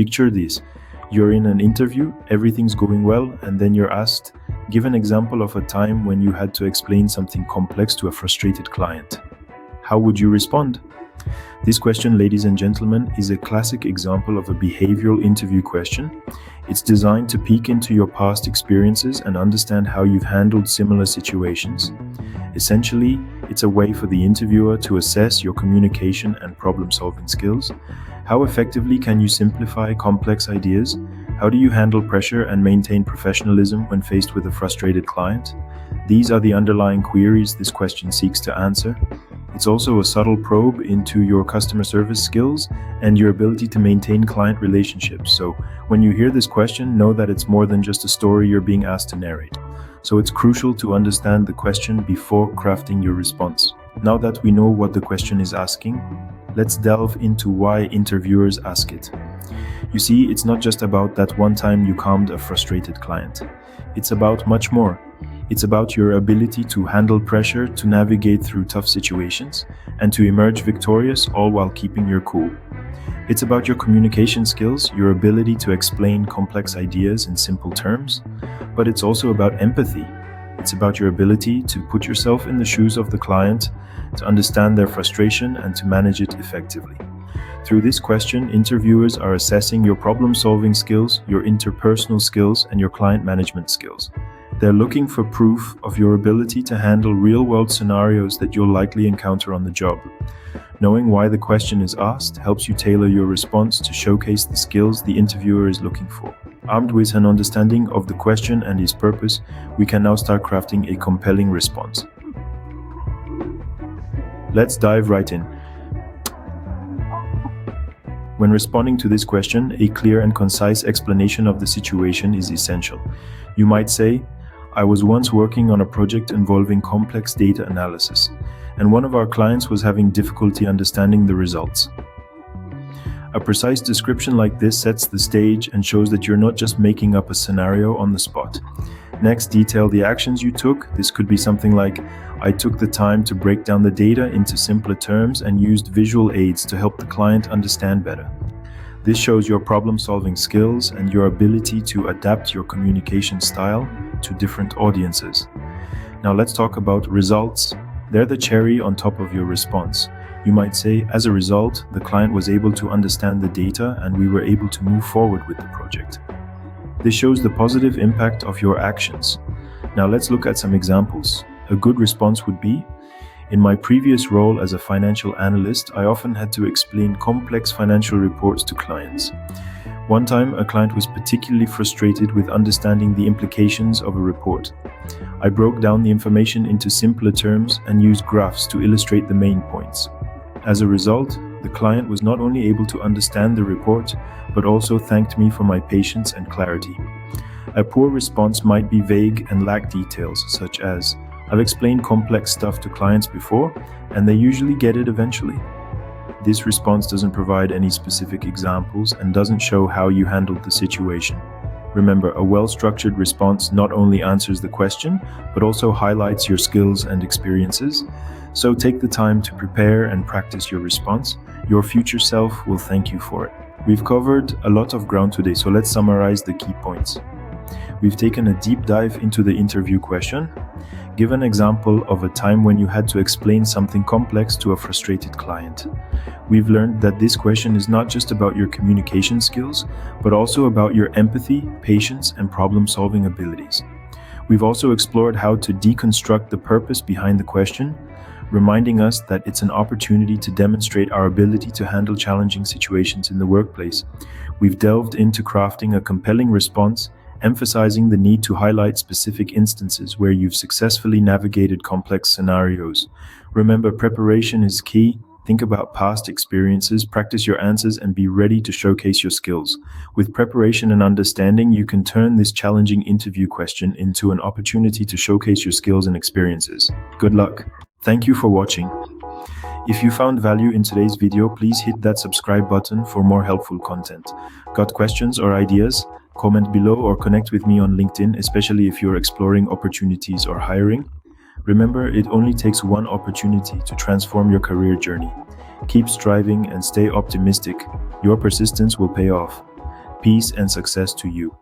Picture this. You're in an interview, everything's going well, and then you're asked, give an example of a time when you had to explain something complex to a frustrated client. How would you respond? This question, ladies and gentlemen, is a classic example of a behavioral interview question. It's designed to peek into your past experiences and understand how you've handled similar situations. Essentially, it's a way for the interviewer to assess your communication and problem-solving skills. How effectively can you simplify complex ideas? How do you handle pressure and maintain professionalism when faced with a frustrated client? These are the underlying queries this question seeks to answer. It's also a subtle probe into your customer service skills and your ability to maintain client relationships. So when you hear this question, know that it's more than just a story you're being asked to narrate. So it's crucial to understand the question before crafting your response. Now that we know what the question is asking, let's delve into why interviewers ask it. You see, it's not just about that one time you calmed a frustrated client. It's about much more. It's about your ability to handle pressure, to navigate through tough situations, and to emerge victorious, all while keeping your cool. It's about your communication skills, your ability to explain complex ideas in simple terms, but it's also about empathy. It's about your ability to put yourself in the shoes of the client, to understand their frustration, and to manage it effectively. Through this question, interviewers are assessing your problem-solving skills, your interpersonal skills, and your client management skills. They're looking for proof of your ability to handle real-world scenarios that you'll likely encounter on the job. Knowing why the question is asked helps you tailor your response to showcase the skills the interviewer is looking for. Armed with an understanding of the question and its purpose, we can now start crafting a compelling response. Let's dive right in. When responding to this question, a clear and concise explanation of the situation is essential. You might say, I was once working on a project involving complex data analysis, and one of our clients was having difficulty understanding the results. A precise description like this sets the stage and shows that you're not just making up a scenario on the spot. Next, detail the actions you took. This could be something like, I took the time to break down the data into simpler terms and used visual aids to help the client understand better. This shows your problem-solving skills and your ability to adapt your communication style to different audiences. Now let's talk about results. They're the cherry on top of your response. You might say, as a result, the client was able to understand the data and we were able to move forward with the project. This shows the positive impact of your actions. Now let's look at some examples. A good response would be, in my previous role as a financial analyst, I often had to explain complex financial reports to clients. One time, a client was particularly frustrated with understanding the implications of a report. I broke down the information into simpler terms and used graphs to illustrate the main points. As a result, the client was not only able to understand the report, but also thanked me for my patience and clarity. A poor response might be vague and lack details, such as, I've explained complex stuff to clients before, and they usually get it eventually. This response doesn't provide any specific examples and doesn't show how you handled the situation. Remember, a well-structured response not only answers the question, but also highlights your skills and experiences. So take the time to prepare and practice your response. Your future self will thank you for it. We've covered a lot of ground today, so let's summarize the key points. We've taken a deep dive into the interview question. Give an example of a time when you had to explain something complex to a frustrated client. We've learned that this question is not just about your communication skills, but also about your empathy, patience, and problem-solving abilities. We've also explored how to deconstruct the purpose behind the question, reminding us that it's an opportunity to demonstrate our ability to handle challenging situations in the workplace. We've delved into crafting a compelling response, emphasizing the need to highlight specific instances where you've successfully navigated complex scenarios. Remember, preparation is key. Think about past experiences, practice your answers, and be ready to showcase your skills. With preparation and understanding, you can turn this challenging interview question into an opportunity to showcase your skills and experiences. Good luck. Thank you for watching. If you found value in today's video, please hit that subscribe button for more helpful content. Got questions or ideas? Comment below or connect with me on LinkedIn, especially if you're exploring opportunities or hiring. Remember, it only takes one opportunity to transform your career journey. Keep striving and stay optimistic. Your persistence will pay off. Peace and success to you.